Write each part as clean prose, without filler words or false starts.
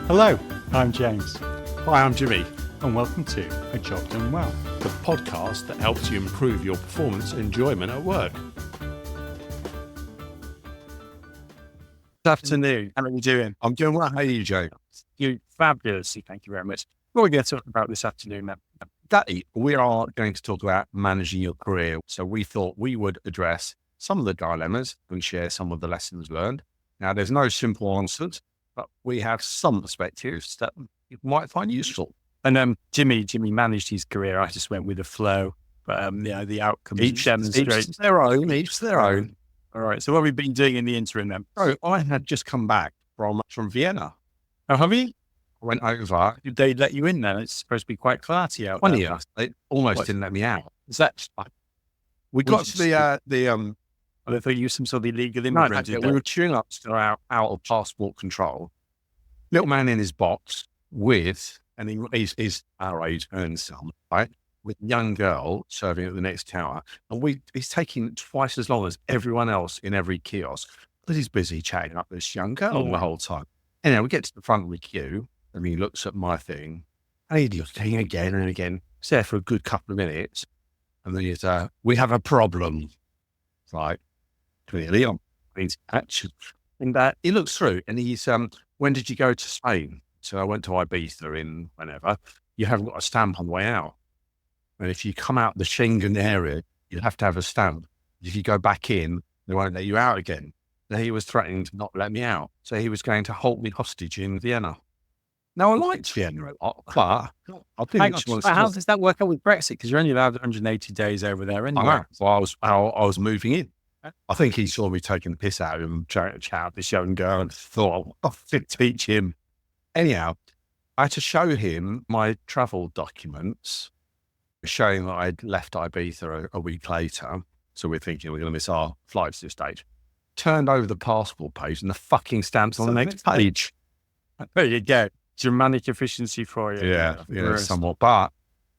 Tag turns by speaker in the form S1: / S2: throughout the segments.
S1: Hello, I'm James,
S2: Hi, I'm Jimmy,
S1: and welcome to A Job Done Well.
S2: the podcast that helps you improve your performance and enjoyment at work.
S1: Good afternoon. How are you doing?
S2: I'm doing well. How are you, Joe?
S1: You're fabulous. Thank you very much. What are we going to talk about this afternoon, then?
S2: Today, we are going to talk about managing your career. So we thought we would address some of the dilemmas and share some of the lessons learned. Now, there's no simple answers, but we have some perspectives that you might find useful.
S1: And Jimmy managed his career. I just went with the flow. But the outcomes
S2: Each
S1: demonstrate
S2: their own, each their own.
S1: All right. So what have we been doing in the interim then?
S2: So I had just come back from Vienna.
S1: Oh, have you?
S2: I went over.
S1: Did they let you in then? It's supposed to be quite clarty out
S2: Funny,
S1: there.
S2: they almost
S1: What?
S2: didn't let me out.
S1: Is that?
S2: We got to
S1: I thought you were some sort of illegal immigrant.
S2: we were queuing up to go out of passport control. Little man in his box with, and he's our age and some, right? With a young girl serving at the next tower. And he's taking twice as long as everyone else in every kiosk. Because he's busy chatting up this young girl the whole time. Anyway, we get to the front of the queue and he looks at my thing and he's looking again and again. He's there for a good couple of minutes. And then he's, we have a problem. It's like, clearly on. He's actually, and that he looks through and he's, when did you go to Spain? So I went to Ibiza in whenever. You haven't got a stamp on the way out. And if you come out the Schengen area, you have to have a stamp. If you go back in, they won't let you out again. Now he was threatening to not let me out. So he was going to hold me hostage in Vienna. Now I liked Vienna a lot, but I
S1: Hang
S2: didn't
S1: on, how does that work out with Brexit? Because you're only allowed 180 days over there anyway.
S2: So I was moving in. I think he saw me taking the piss out of him, trying to chat this young girl, and thought, I fit teach him. Anyhow, I had to show him my travel documents, showing that I'd left Ibiza a week later. So we're thinking we're going to miss our flights this stage. Turned over the passport page and the fucking stamps on the next page.
S1: There you go. Dramatic efficiency for you.
S2: Yeah, somewhat. But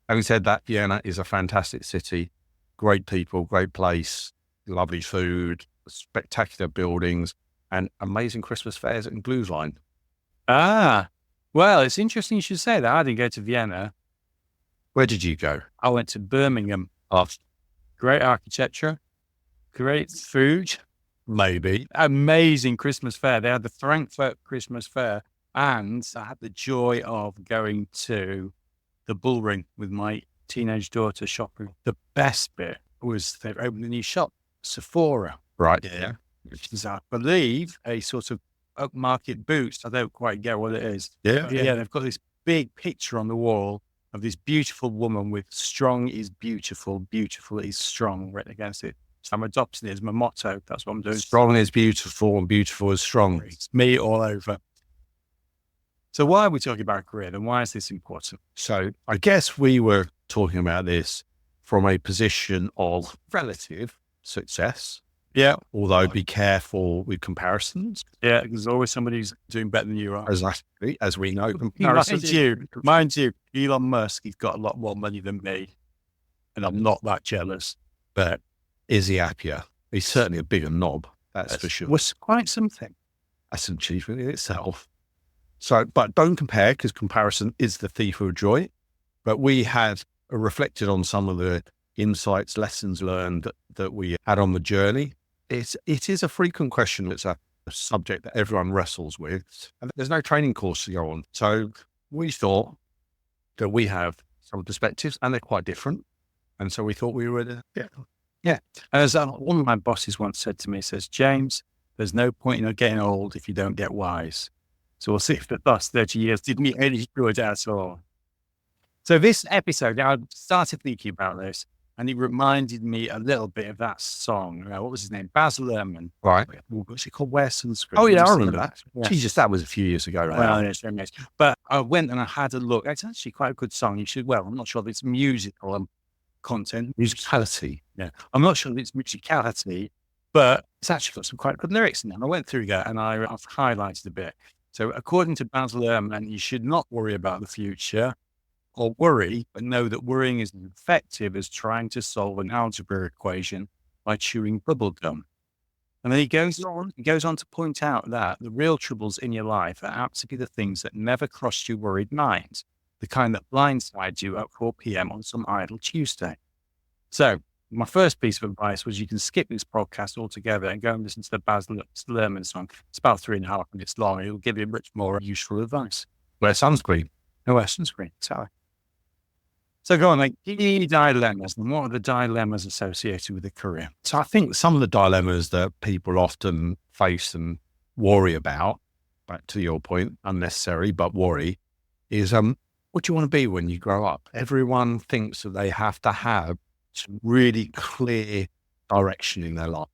S2: having said that, Vienna is a fantastic city, great people, great place, lovely food, spectacular buildings, and amazing Christmas fairs and blues line.
S1: Ah, well, it's interesting you should say that. I didn't go to Vienna.
S2: Where did you go?
S1: I went to Birmingham.
S2: Oh,
S1: Great architecture, great food,
S2: maybe.
S1: amazing Christmas fair. They had the Frankfurt Christmas fair, and I had the joy of going to the Bull Ring with my teenage daughter shopping. The best bit was they've opened a new shop, Sephora.
S2: Right.
S1: Yeah. Which is, I believe, a sort of upmarket Boots. I don't quite get what it is.
S2: Yeah.
S1: Yeah, they've got this big picture on the wall of this beautiful woman with "strong is beautiful, beautiful is strong" written against it. So I'm adopting it as my motto. That's what I'm doing.
S2: Strong is beautiful and beautiful is strong.
S1: It's me all over. So why are we talking about career and why is this important?
S2: So I guess we were talking about this from a position of relative success.
S1: Yeah.
S2: Although be careful with comparisons.
S1: Yeah, there's always somebody who's doing better than you are.
S2: As we know, comparisons.
S1: Mind you, Elon Musk, he's got a lot more money than me. And I'm not that jealous.
S2: But is he happier? He's certainly a bigger knob, that's for sure.
S1: Was quite something.
S2: That's an achievement in itself. So, but don't compare because comparison is the thief of joy. But we have reflected on some of the insights, lessons learned that we had on the journey. It is a frequent question. It's a subject that everyone wrestles with. And there's no training course to go on. So we thought that we have some perspectives and they're quite different. And so we thought we would,
S1: Yeah. As one of my bosses once said to me, says, James, there's no point in getting old if you don't get wise. So we'll see if the last 30 years did me any good at all. So this episode, I started thinking about this and it reminded me a little bit of that song. What was his name? Baz Luhrmann.
S2: right.
S1: What's it called? Wear Sunscreen.
S2: Oh, yeah, I remember that.
S1: Yeah.
S2: Jesus, that was a few years ago, right?
S1: Well, it's very nice. But I went and I had a look. It's actually quite a good song. I'm not sure if it's musical content.
S2: Musicality.
S1: Yeah. I'm not sure if it's musicality, but it's actually got some quite good lyrics in it. And I went through that and I've highlighted a bit. So according to Baz Luhrmann, you should not worry about the future or worry, but know that worrying is as effective as trying to solve an algebra equation by chewing bubble gum. And then he goes on to point out that the real troubles in your life are apt to be the things that never crossed your worried mind, the kind that blindside you at 4 p.m. on some idle Tuesday. So my first piece of advice was you can skip this podcast altogether and go and listen to the Baz Luhrmann song. It's about 3.5 minutes long. It'll give you much more useful advice.
S2: Wear sunscreen.
S1: No, wear sunscreen. Sorry. So go on, like, key dilemmas. And what are the dilemmas associated with a career?
S2: So I think some of the dilemmas that people often face and worry about, back to your point, unnecessary, but worry, is what do you want to be when you grow up? Everyone thinks that they have to have some really clear direction in their life.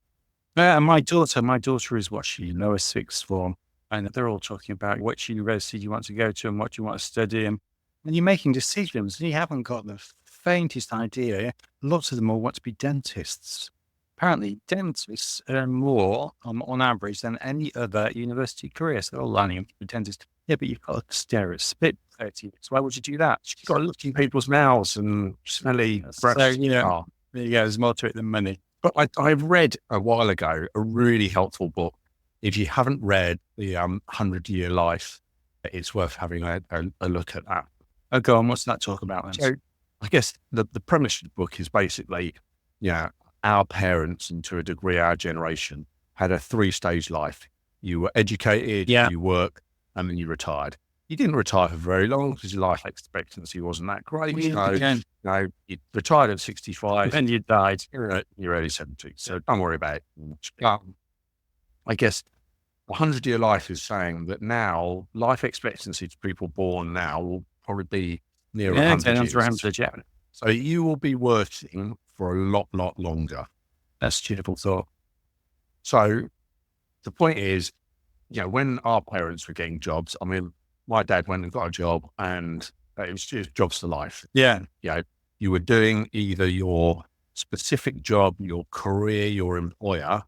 S1: And my daughter is what she lowest sixth form, and they're all talking about which university you want to go to and what you want to study. And you're making decisions and you haven't got the faintest idea. Lots of them all want to be dentists. Apparently, dentists earn more on average than any other university career. So they're all lining up to be dentists. Yeah, but you've got to stare at spit 30 minutes. Why would you do that?
S2: You've got to look in people's mouths and smelly breath.
S1: So, you know, there you go. There's more to it than money.
S2: But I've read a while ago a really helpful book. If you haven't read the 100-Year Life, it's worth having a look at that.
S1: Oh, go on. What's that talk about then?
S2: So I guess the premise of the book is basically, our parents, and to a degree our generation, had a 3-stage life. You were educated, you worked, and then you retired. You didn't retire for very long because your life expectancy wasn't that great. You retired at 65.
S1: And you died.
S2: You're in your early 70s, so don't worry about it. I guess 100-Year Life is saying that now life expectancy to people born now will probably be near 100 years. So you will be working for a lot longer.
S1: That's a beautiful thought.
S2: So the point is, when our parents were getting jobs, I mean, my dad went and got a job and it was just jobs for life.
S1: Yeah.
S2: You were doing either your specific job, your career, your employer.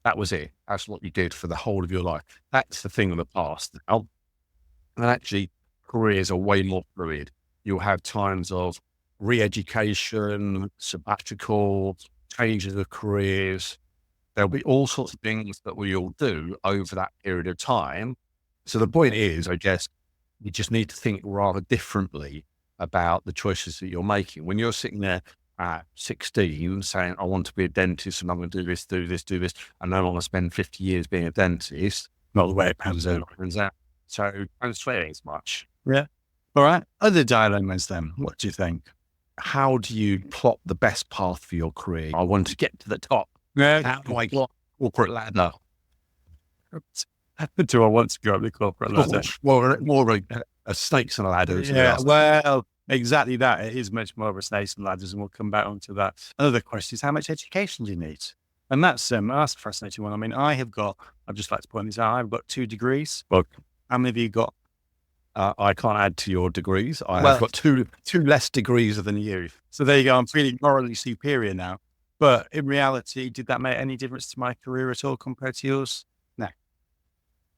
S2: That was it. That's what you did for the whole of your life. That's the thing of the past now. And actually, careers are way more fluid. You'll have times of re-education, sabbatical, changes of careers. There'll be all sorts of things that we all do over that period of time. So the point is, I guess, you just need to think rather differently about the choices that you're making. When you're sitting there at 16 saying, I want to be a dentist and I'm going to do this, and I want to spend 50 years being a dentist,
S1: not the way it pans out.
S2: So don't swear as much.
S1: Yeah. All right. Other dilemmas then. What do you think?
S2: How do you plot the best path for your career? I want to get to the top.
S1: Yeah.
S2: How do I get corporate ladder?
S1: Do I want to go up the corporate ladder?
S2: More a snakes and ladders.
S1: Yeah. Well, exactly that. It is much more of a snakes and ladders, and we'll come back onto that. Another question is, how much education do you need? And that's a fascinating one. I mean, I'd just like to point this out. I've got 2 degrees.
S2: Well,
S1: how many have you got?
S2: I can't add to your degrees. I've got two less degrees than you.
S1: So there you go. I'm feeling morally superior now. But in reality, did that make any difference to my career at all compared to yours? No.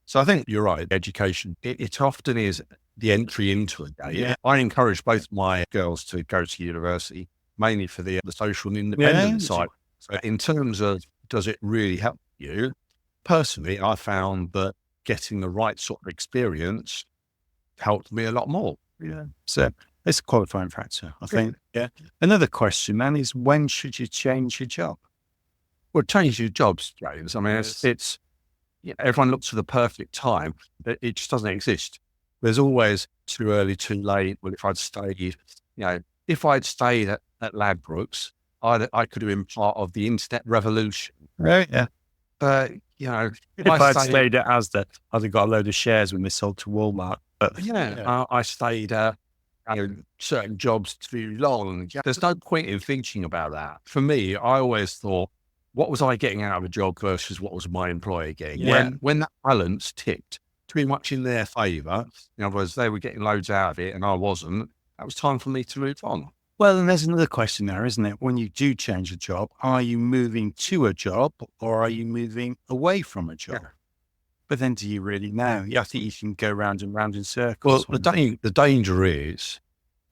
S2: So I think you're right. Education, it often is the entry into it. Yeah. I encourage both my girls to go to university, mainly for the social and independent side. So in terms of, does it really help you? Personally, I found that getting the right sort of experience helped me a lot more.
S1: Yeah. So it's a qualifying factor, I think. Yeah. Another question, man, is when should you change your job?
S2: Well, change your jobs, James. I mean, it's everyone looks for the perfect time, but it just doesn't exist. There's always too early, too late. Well, if I'd stayed at Ladbrokes, I could have been part of the internet revolution.
S1: Right. Yeah.
S2: But,
S1: if I'd stayed at Asda, I'd have got a load of shares when they sold to Walmart. But
S2: I stayed at certain jobs too long. There's no point in thinking about that. For me, I always thought, what was I getting out of a job versus what was my employer getting?
S1: Yeah.
S2: When that balance tipped too much in their favour, in other words, they were getting loads out of it and I wasn't, that was time for me to move on.
S1: Well, and there's another question there, isn't it? When you do change a job, are you moving to a job or are you moving away from a job?
S2: Yeah.
S1: But then do you really know? I think you can go round and round in circles.
S2: Well, the danger is,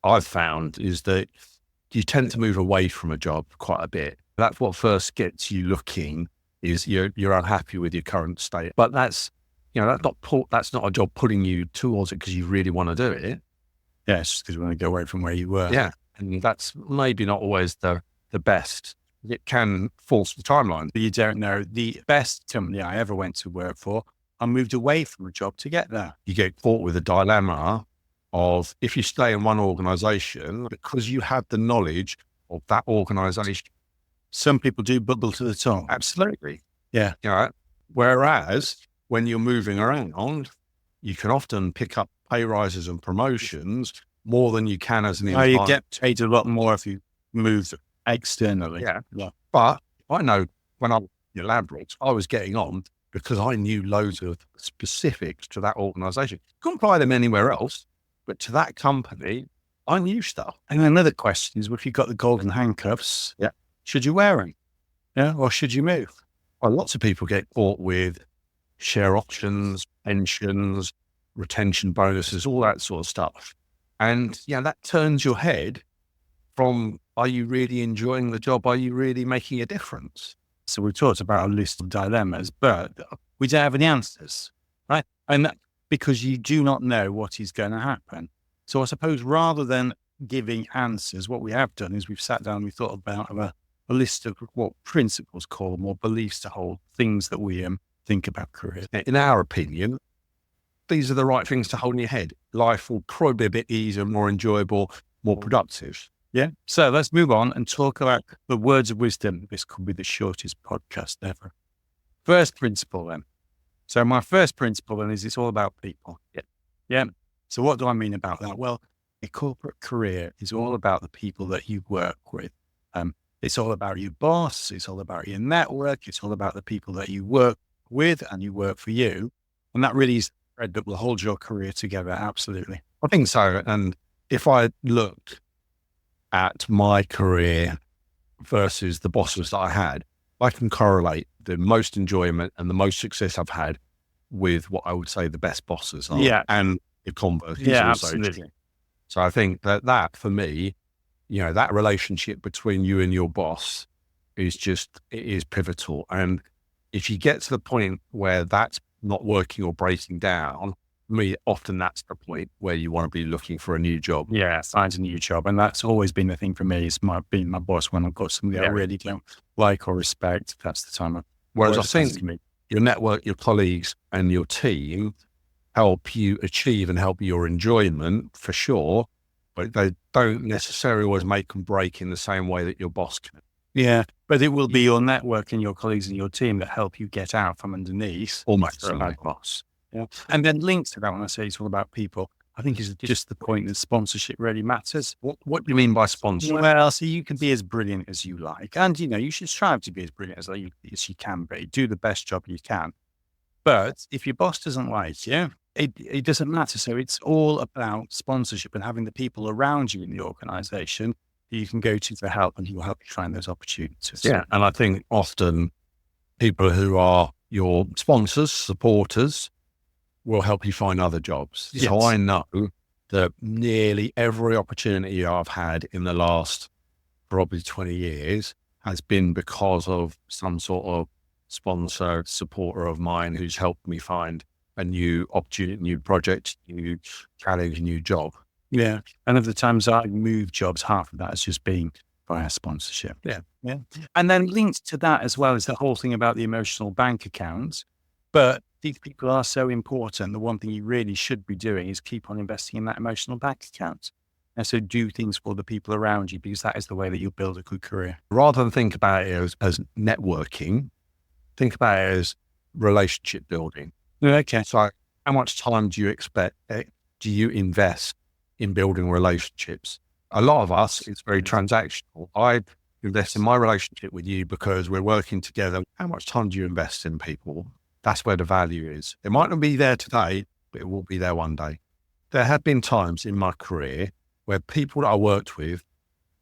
S2: I've found, is that you tend to move away from a job quite a bit. That's what first gets you looking is you're unhappy with your current state. But that's that's not a job putting you towards it because you really want to do it.
S1: Yeah, it's just because you want to go away from where you were.
S2: Yeah, and that's maybe not always the best. It can force the timeline.
S1: But you don't know. The best company I ever went to work for, I moved away from a job to get there.
S2: You get caught with a dilemma of if you stay in one organization because you have the knowledge of that organization.
S1: Some people do bubble to the top.
S2: Absolutely.
S1: Yeah.
S2: Whereas when you're moving around, you can often pick up pay rises and promotions more than you can as an employee.
S1: You get paid a lot more if you move externally.
S2: Yeah. But I know when I was in Elaborate, I was getting on because I knew loads of specifics to that organization. Couldn't apply them anywhere else, but to that company, I knew stuff.
S1: And another question is, if you've got the golden handcuffs, should you wear them? Yeah. Or should you move?
S2: Well, lots of people get caught with share options, pensions, retention bonuses, all that sort of stuff. And that turns your head from, are you really enjoying the job? Are you really making a difference?
S1: So we've talked about a list of dilemmas, but we don't have any answers, right? And that, because you do not know what is going to happen. So I suppose rather than giving answers, what we have done is we've sat down and we thought about a list of what principles call them, or beliefs to hold, things that we think about career.
S2: In our opinion, these are the right things to hold in your head. Life will probably be a bit easier, more enjoyable, more productive.
S1: Yeah. So let's move on and talk about the words of wisdom. This could be the shortest podcast ever. First principle then. So my first principle then is it's all about people. Yeah. So what do I mean about that? Well, a corporate career is all about the people that you work with. It's all about your boss. It's all about your network. It's all about the people that you work with and you work for you. And that really is the thread that will hold your career together. Absolutely.
S2: I think so. And if I looked at my career versus the bosses that I had, I can correlate the most enjoyment and the most success I've had with what I would say the best bosses are.
S1: Yeah.
S2: And the converse.
S1: Yeah, absolutely.
S2: So I think that for me, that relationship between you and your boss it is pivotal. And if you get to the point where that's not working or breaking down, often that's the point where you want to be looking for a new job.
S1: Yeah, find a new job. And that's always been the thing for me, is being my boss when I've got somebody I really don't like or respect. That's the time.
S2: Whereas I think your network, your colleagues and your team help you achieve and help your enjoyment for sure, but they don't necessarily always make and break in the same way that your boss can.
S1: Yeah, but it will be your network and your colleagues and your team that help you get out from underneath.
S2: Almost
S1: a bad boss. Yeah. And then linked to that, when I say it's all about people, I think is just the point that sponsorship really matters.
S2: What do you mean by sponsor?
S1: Well, so you can be as brilliant as you like. And, you should strive to be as brilliant as you can be. Do the best job you can. But if your boss doesn't like you, it doesn't matter. So it's all about sponsorship and having the people around you in the organization that you can go to for help, and who will help you find those opportunities.
S2: Yeah. And I think often people who are your sponsors, supporters, will help you find other jobs. Yes. So I know that nearly every opportunity I've had in the last probably 20 years has been because of some sort of sponsor, supporter of mine who's helped me find a new opportunity, new project, new challenge, new job.
S1: Yeah. And of the times I moved jobs, half of that has just been via sponsorship.
S2: Yeah.
S1: Yeah. And then linked to that as well is the whole thing about the emotional bank accounts. But these people are so important. The one thing you really should be doing is keep on investing in that emotional bank account. And so do things for the people around you, because that is the way that you'll build a good career.
S2: Rather than think about it as networking, think about it as relationship building.
S1: Okay.
S2: So how much time do you invest in building relationships? A lot of us, it's very transactional. I invest in my relationship with you because we're working together. How much time do you invest in people? That's where the value is. It might not be there today, but it will be there one day. There have been times in my career where people that I worked with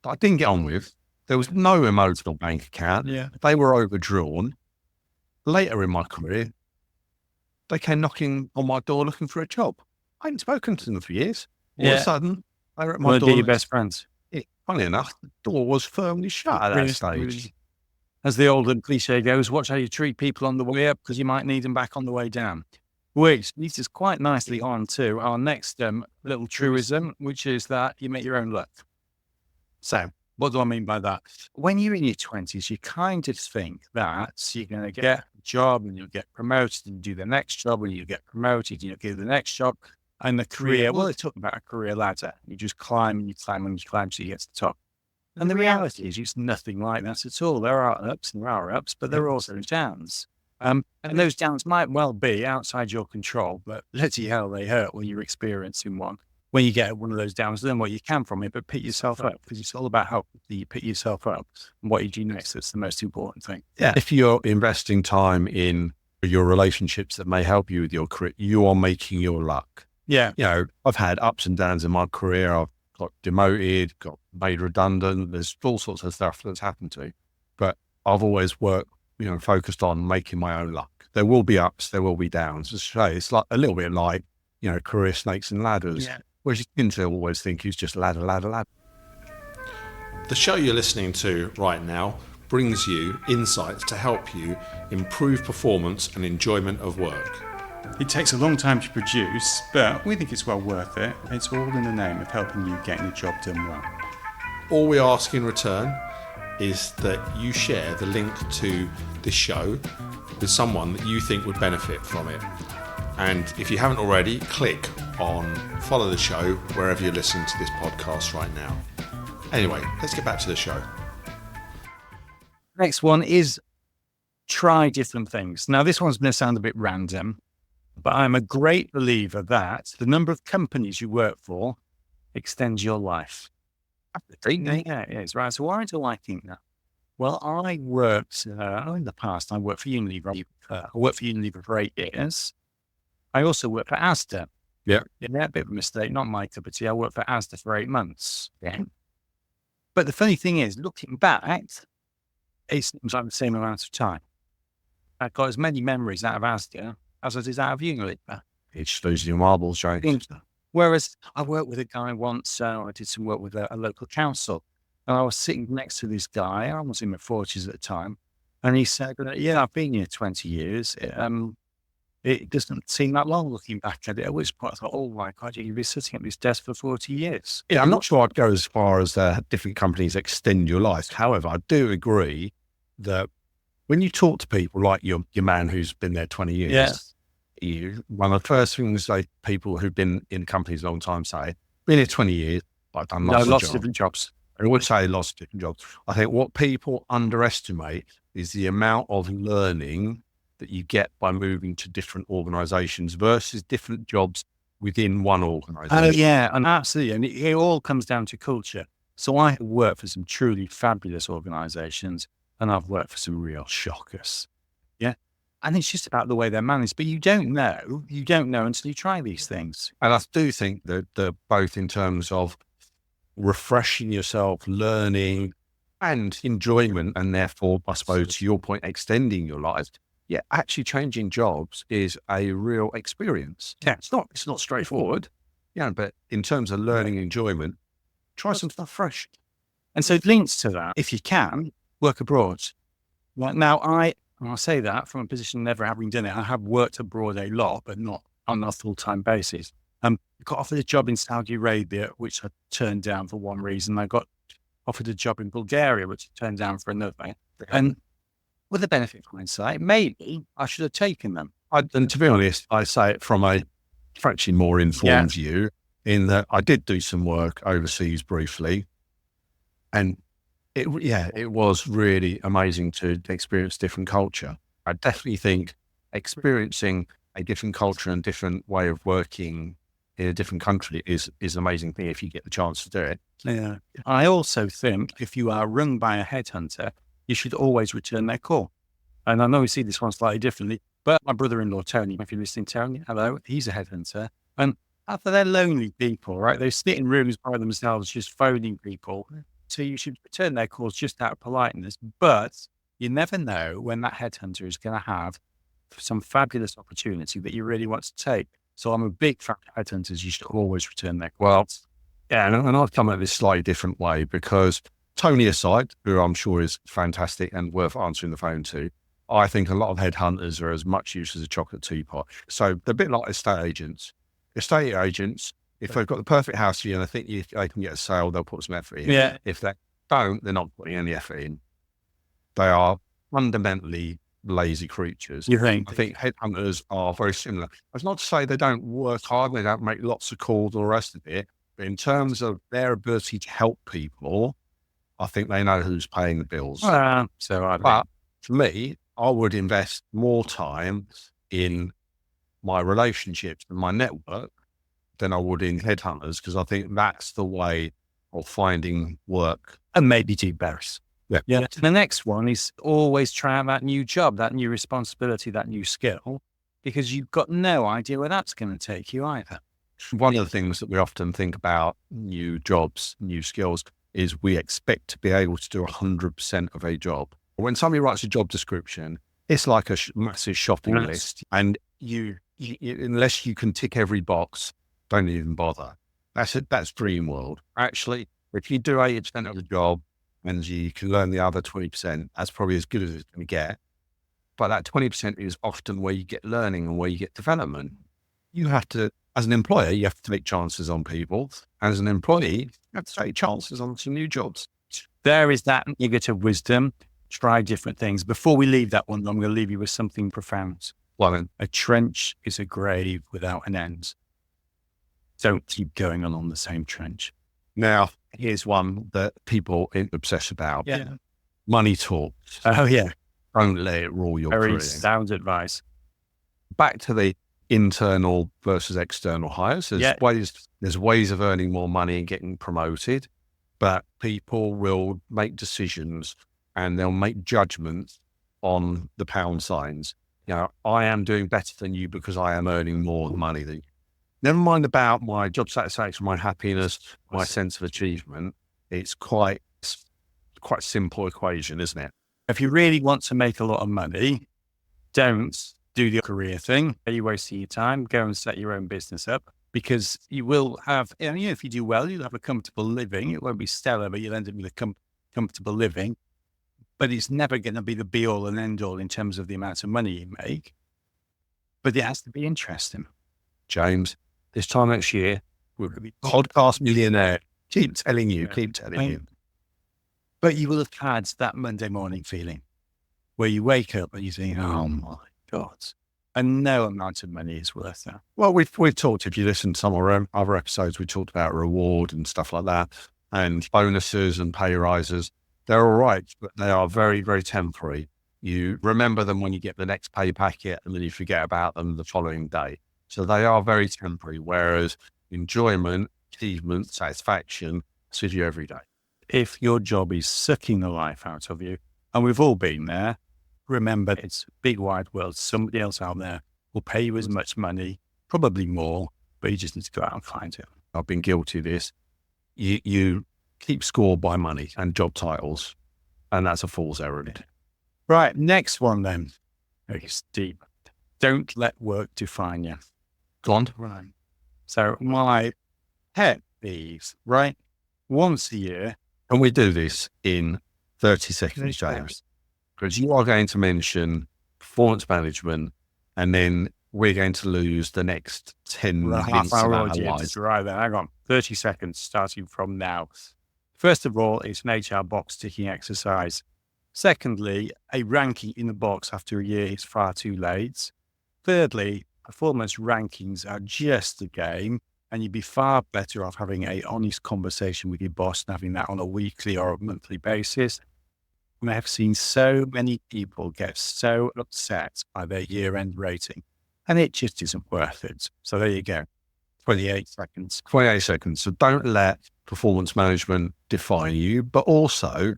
S2: that I didn't get on with, there was no emotional bank account.
S1: Yeah.
S2: They were overdrawn. Later in my career, they came knocking on my door looking for a job. I hadn't spoken to them for years. All of a sudden, they were at my door.
S1: Be your best friends.
S2: Funny enough, the door was firmly shut at that stage.
S1: as the old cliche goes, watch how you treat people on the way up because you might need them back on the way down. Which leads us quite nicely on to our next little truism, which is that you make your own luck. So what do I mean by that? When you're in your 20s, you kind of think that you're going to get a job and you'll get promoted and do the next job and you'll get promoted and you'll do the next job. And the career, well, they talk about a career ladder. You just climb and you climb and you climb till you get to the top. And the reality is it's nothing like that at all. There are ups and there are ups, but there are also downs. And those downs might well be outside your control, but bloody hell, they hurt when you're experiencing one. When you get one of those downs, learn what you can from it, but pick yourself up, because it's all about how you pick yourself up and what you do next. That's the most important thing.
S2: Yeah. If you're investing time in your relationships that may help you with your career, you are making your luck.
S1: Yeah.
S2: You know, I've had ups and downs in my career. I've got demoted, got made redundant. There's all sorts of stuff that's happened to me, but I've always worked, focused on making my own luck. There will be ups, there will be downs. It's like a little bit like, career snakes and ladders.
S1: Yeah.
S2: Whereas you seem to always think it's just ladder.
S3: The show you're listening to right now brings you insights to help you improve performance and enjoyment of work.
S1: It takes a long time to produce, but we think it's well worth it. It's all in the name of helping you get your job done well.
S3: All we ask in return is that you share the link to this show with someone that you think would benefit from it. And if you haven't already, click on follow the show wherever you're listening to this podcast right now. Anyway, let's get back to the show.
S1: Next one is try different things. Now, this one's going to sound a bit random, but I'm a great believer that the number of companies you work for extends your life. Yeah, it is, right? So why do I think that? Well, I worked, in the past, I worked for Unilever. I worked for Unilever for 8 years. I also worked for Asda.
S2: Yeah.
S1: Yeah, a bit of a mistake, not my cup of tea. I worked for Asda for 8 months. Yeah. But the funny thing is, looking back, it seems like the same amount of time. I got as many memories out of Asda as I did out of Unilever.
S2: It's losing your marbles, James.
S1: Whereas I worked with a guy once, I did some work with a local council, and I was sitting next to this guy. I was in my 40s at the time, and he said, "Yeah, I've been here 20 years. It doesn't seem that long looking back at it." At which point I thought, "Oh my God, you've been sitting at this desk for 40 years."
S2: Yeah, I'm not sure I'd go as far as different companies extend your life. However, I do agree that when you talk to people like your man who's been there 20 years, one of the first things people who've been in companies a long time say, been here 20 years, I've done lots of
S1: different jobs.
S2: I would say lots of different jobs. I think what people underestimate is the amount of learning that you get by moving to different organizations versus different jobs within one organization.
S1: Oh, yeah, and absolutely. And it all comes down to culture. So I have worked for some truly fabulous organizations, and I've worked for some real shockers. Yeah. And it's just about the way they're managed. But you don't know until you try these things.
S2: And I do think that both in terms of refreshing yourself, learning and enjoyment, and therefore, I suppose, to your point, extending your life. Yeah, actually changing jobs is a real experience.
S1: Yeah.
S2: It's not straightforward. Yeah, but in terms of learning enjoyment, try some stuff fresh.
S1: And so links to that, if you can, work abroad. Right now, I'll say that from a position of never having done it. I have worked abroad a lot, but not on a full-time basis. I got offered a job in Saudi Arabia, which I turned down for one reason. I got offered a job in Bulgaria, which I turned down for another. And with the benefit of hindsight, maybe I should have taken them.
S2: And to be honest, I say it from a frankly more informed view, in that I did do some work overseas briefly, and it was really amazing to experience different culture. I definitely think experiencing a different culture and different way of working in a different country is an amazing thing if you get the chance to do it.
S1: Yeah. I also think if you are rung by a headhunter, you should always return their call. And I know we see this one slightly differently, but my brother-in-law, Tony, if you're listening, Tony, hello, he's a headhunter. And after they're lonely people, right? They sit in rooms by themselves, just phoning people. So you should return their calls just out of politeness. But you never know when that headhunter is going to have some fabulous opportunity that you really want to take. So I'm a big fan of headhunters. You should always return their calls.
S2: Well, yeah, and I've come at this slightly different way, because Tony aside, who I'm sure is fantastic and worth answering the phone to, I think a lot of headhunters are as much use as a chocolate teapot. So they're a bit like estate agents. Estate agents, if they've got the perfect house for you and they think they can get a sale, they'll put some effort in.
S1: Yeah.
S2: If they don't, they're not putting any effort in. They are fundamentally lazy creatures.
S1: You think?
S2: I think headhunters are very similar. That's not to say they don't work hard, they don't make lots of calls and all the rest of it, but in terms of their ability to help people, I think they know who's paying the bills.
S1: But
S2: For me, I would invest more time in my relationships and my network than I would in headhunters, because I think that's the way of finding work.
S1: and maybe do both.
S2: Yeah.
S1: The next one is always try out that new job, that new responsibility, that new skill, because you've got no idea where that's going to take you either.
S2: One of the things that we often think about new jobs, new skills, is we expect to be able to do 100% of a job. When somebody writes a job description, it's like a massive shopping
S1: Yes.
S2: list, and you unless you can tick every box, don't even bother. That's dream world. Actually, if you do 80% of the job and you can learn the other 20%, that's probably as good as it's going to get. But that 20% is often where you get learning and where you get development. You have to, as an employer, you have to take chances on people. As an employee, you have to take chances on some new jobs.
S1: There is that negative wisdom. Try different things. Before we leave that one, I'm going to leave you with something profound.
S2: Well, then,
S1: A trench is a grave without an end. Don't keep going on the same trench.
S2: now here's one that people obsess about.
S1: Yeah.
S2: Money talks.
S1: Oh, yeah.
S2: Don't let it rule your
S1: Very
S2: career.
S1: sound advice.
S2: Back to the internal versus external hires. There's ways of earning more money and getting promoted, but people will make decisions and they'll make judgments on the pound signs. I am doing better than you because I am earning more money than you. Never mind about my job satisfaction, my happiness, my sense of achievement. It's quite simple equation, isn't it?
S1: If you really want to make a lot of money, don't do the career thing. Are you wasting your time? Go and set your own business up, because you will have, if you do well, you'll have a comfortable living. It won't be stellar, but you'll end up with a comfortable living. But it's never going to be the be all and end all in terms of the amount of money you make. But it has to be interesting.
S2: James, this time next year,
S1: We're going to be
S2: podcast millionaire. Keep telling you.
S1: But you will have had that Monday morning feeling where you wake up and you think, oh my God, and no amount of money is worth that.
S2: Well, we've talked, if you listen to some of our other episodes, we talked about reward and stuff like that, and bonuses and pay rises. They're all right, but they are very, very temporary. You remember them when you get the next pay packet and then you forget about them the following day. So they are very temporary, whereas enjoyment, achievement, satisfaction is with you every day.
S1: If your job is sucking the life out of you, and we've all been there, remember it's a big wide world. Somebody else out there will pay you as much money, probably more, but you just need to go out and find it.
S2: I've been guilty of this. You keep score by money and job titles, and that's a fool's errand.
S1: Right, next one then. It's deep. Don't let work define you.
S2: Go on.
S1: Right. So my pet peeves, right? Once a year.
S2: Can we do this in 30 seconds, James? Because you are going to mention performance management, and then we're going to lose the next 10 minutes of our lives.
S1: Right then, hang on. 30 seconds starting from now. First of all, it's an HR box ticking exercise. Secondly, a ranking in the box after a year is far too late. Thirdly, performance rankings are just a game, and you'd be far better off having an honest conversation with your boss and having that on a weekly or a monthly basis. And I have seen so many people get so upset by their year-end rating, and it just isn't worth it. So there you go. 28 seconds.
S2: 28 seconds. So don't let performance management define you, but also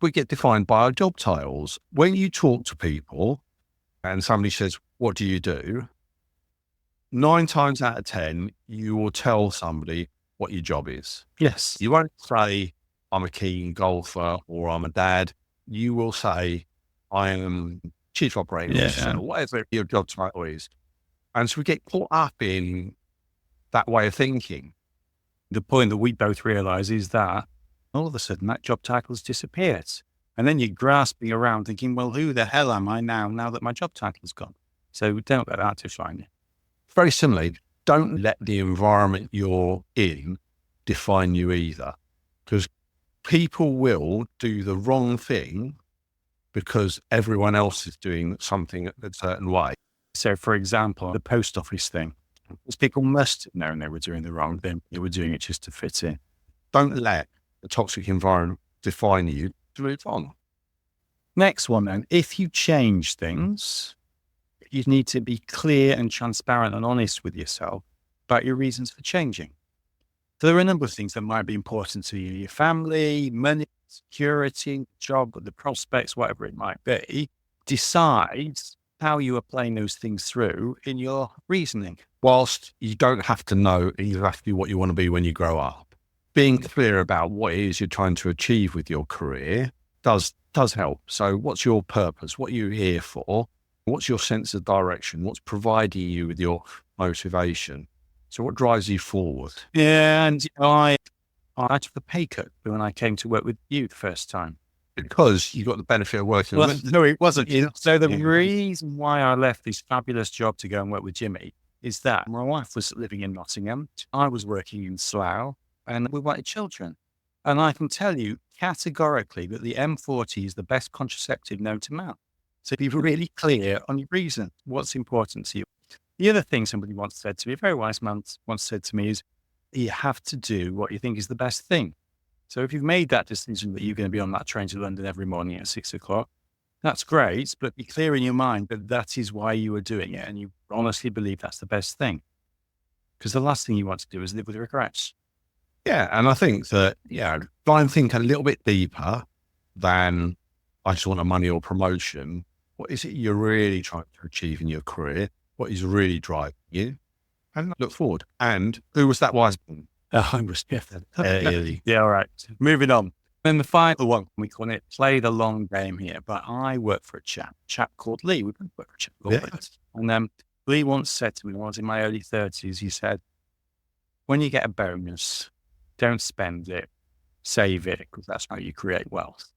S2: we get defined by our job titles. When you talk to people and somebody says, what do you do? 9 times out of 10, you will tell somebody what your job is.
S1: Yes.
S2: You won't say, I'm a keen golfer or I'm a dad. You will say, I am chief operating officer, or whatever your job title is. And so we get caught up in that way of thinking.
S1: The point that we both realize is that All of a sudden, that job title's disappeared. And then you're grasping around thinking, well, who the hell am I now that my job title's gone? So don't let that define you.
S2: Very similarly, don't let the environment you're in define you either, because people will do the wrong thing because everyone else is doing something a certain way.
S1: So, for example, the post office thing, because people must have known they were doing the wrong thing. They were doing it just to fit in.
S2: Don't let the toxic environment define you. To move on.
S1: Next one then, if you change things, you need to be clear and transparent and honest with yourself about your reasons for changing. So there are a number of things that might be important to you, your family, money, security, job, the prospects, whatever it might be. Decide how you are playing those things through in your reasoning.
S2: Whilst you don't have to know exactly what you want to be when you grow up, being clear about what it is you're trying to achieve with your career does help. So what's your purpose? What are you here for? What's your sense of direction? What's providing you with your motivation? So what drives you forward?
S1: Yeah, and I took a pay cut when I came to work with you the first time.
S2: Because you got the benefit of working with
S1: No, it wasn't. So the reason why I left this fabulous job to go and work with Jimmy is that my wife was living in Nottingham. I was working in Slough and we wanted children. And I can tell you categorically that the M40 is the best contraceptive known to man. So be really clear on your reason, what's important to you. The other thing somebody once said to me, a very wise man once said to me is, you have to do what you think is the best thing. So if you've made that decision that you're going to be on that train to London every morning at 6:00, that's great, but be clear in your mind that that is why you are doing it. And you honestly believe that's the best thing. Because the last thing you want to do is live with regrets.
S2: Yeah. And I think that, try and think a little bit deeper than I just want a money or promotion. What is it you're really trying to achieve in your career? What is really driving you? And look forward. And who was that wise man?
S1: I was yeah, all right. Moving on. Then the final one, we call it play the long game here. But I work for a chap called Lee. We both work for a chap called Lee. And Lee once said to me when I was in my early 30s, he said, when you get a bonus, don't spend it, save it, because that's how you create wealth.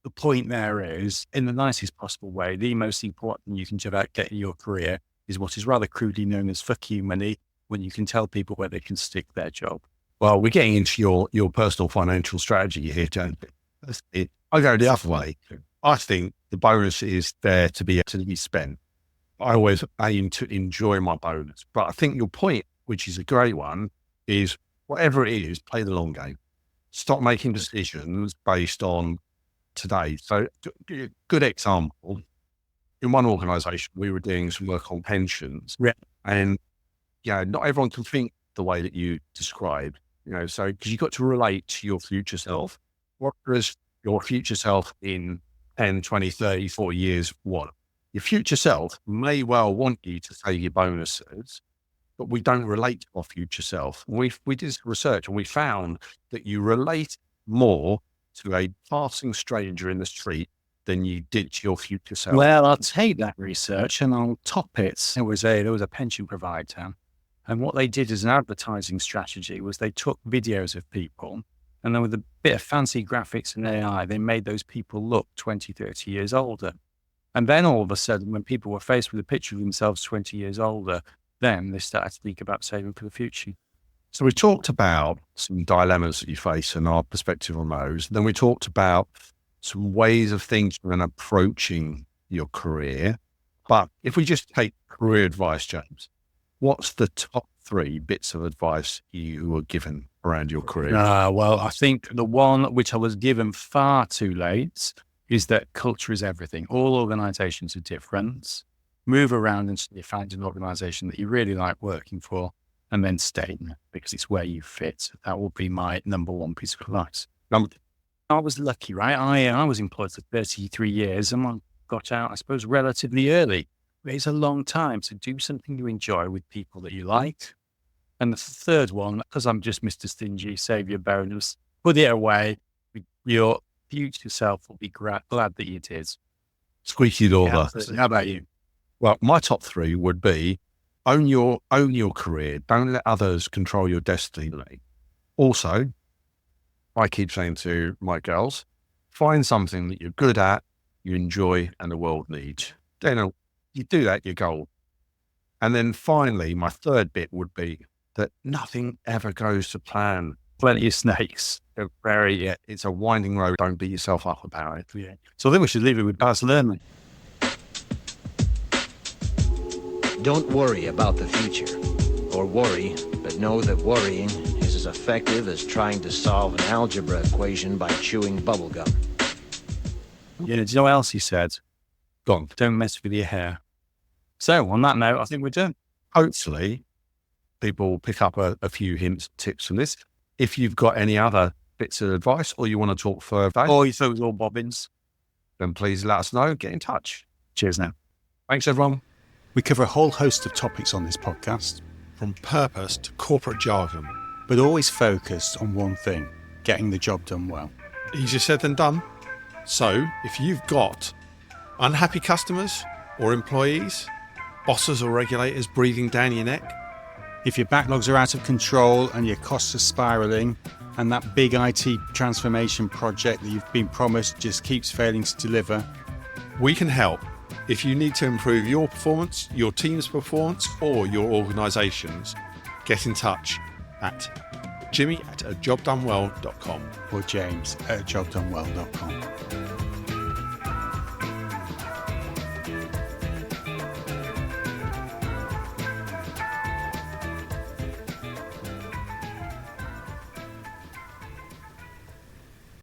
S1: The point there is, in the nicest possible way, the most important thing you can do about getting your career is what is rather crudely known as fuck you money, when you can tell people where they can stick their job.
S2: Well, we're getting into your personal financial strategy here, James. I go the other way. I think the bonus is there to be spent. I always aim to enjoy my bonus. But I think your point, which is a great one, is whatever it is, play the long game. Stop making decisions based on today. So good example, in one organisation, we were doing some work on pensions.
S1: Yeah.
S2: And not everyone can think the way that you described, so because you've got to relate to your future self. What does your future self in 10, 20, 30, 40 years want? Your future self may well want you to save your bonuses, but we don't relate to our future self. We did some research and we found that you relate more to a passing stranger in the street than you did to your future self.
S1: Well, I'll take that research and I'll top it. There was a pension provider. And what they did as an advertising strategy was they took videos of people and then with a bit of fancy graphics and AI, they made those people look 20, 30 years older. And then all of a sudden, when people were faced with a picture of themselves 20 years older, then they started to think about saving for the future.
S2: So we talked about some dilemmas that you face and our perspective on those. Then we talked about some ways of thinking and approaching your career. But if we just take career advice, James, what's the top 3 bits of advice you were given around your career?
S1: Well, I think the one which I was given far too late is that culture is everything. All organizations are different. Move around until you find an organization that you really like working for and then stay because it's where you fit. That will be my number 1 piece of advice. I was lucky, right? I was employed for 33 years and I got out, I suppose, relatively early. It's a long time to do something you enjoy with people that you like. And the third one, because I'm just Mr. Stingy, save your bonus, put it away. Your future self will be glad that you did.
S2: Squeaky door.
S1: Yeah, how about you?
S2: Well, my top 3 would be own your career. Don't let others control your destiny. Also, I keep saying to my girls, find something that you're good at, you enjoy, and the world needs. Then you do that, you're gold. And then finally, my third bit would be that nothing ever goes to plan.
S1: Plenty of snakes.
S2: It's a winding road. Don't beat yourself up about it.
S1: Yeah. So I think we should leave it with Baz Luhrmann.
S4: Don't worry about the future, or worry, but know that worrying is as effective as trying to solve an algebra equation by chewing bubblegum.
S1: Do you know what else he said?
S2: Go on.
S1: Don't mess with your hair. So on that note, I think we're done.
S2: Hopefully, people will pick up a few hints, tips from this. If you've got any other bits of advice or you want to talk further,
S1: Or you thought it was all bobbins.
S2: then please let us know. Get in touch.
S1: Cheers now.
S2: Thanks, everyone.
S5: We cover a whole host of topics on this podcast,
S3: From purpose to corporate jargon.
S5: but always focused on one thing, getting the job done well.
S3: Easier said than done. So, if you've got unhappy customers or employees, bosses or regulators breathing down your neck,
S5: If your backlogs are out of control and your costs are spiralling, and that big IT transformation project that you've been promised just keeps failing to deliver,
S3: we can help. If you need to improve your performance, your team's performance, or your organisation's, get in touch at jimmy@ajobdonewell.com.
S5: or James@jobdonewell.com.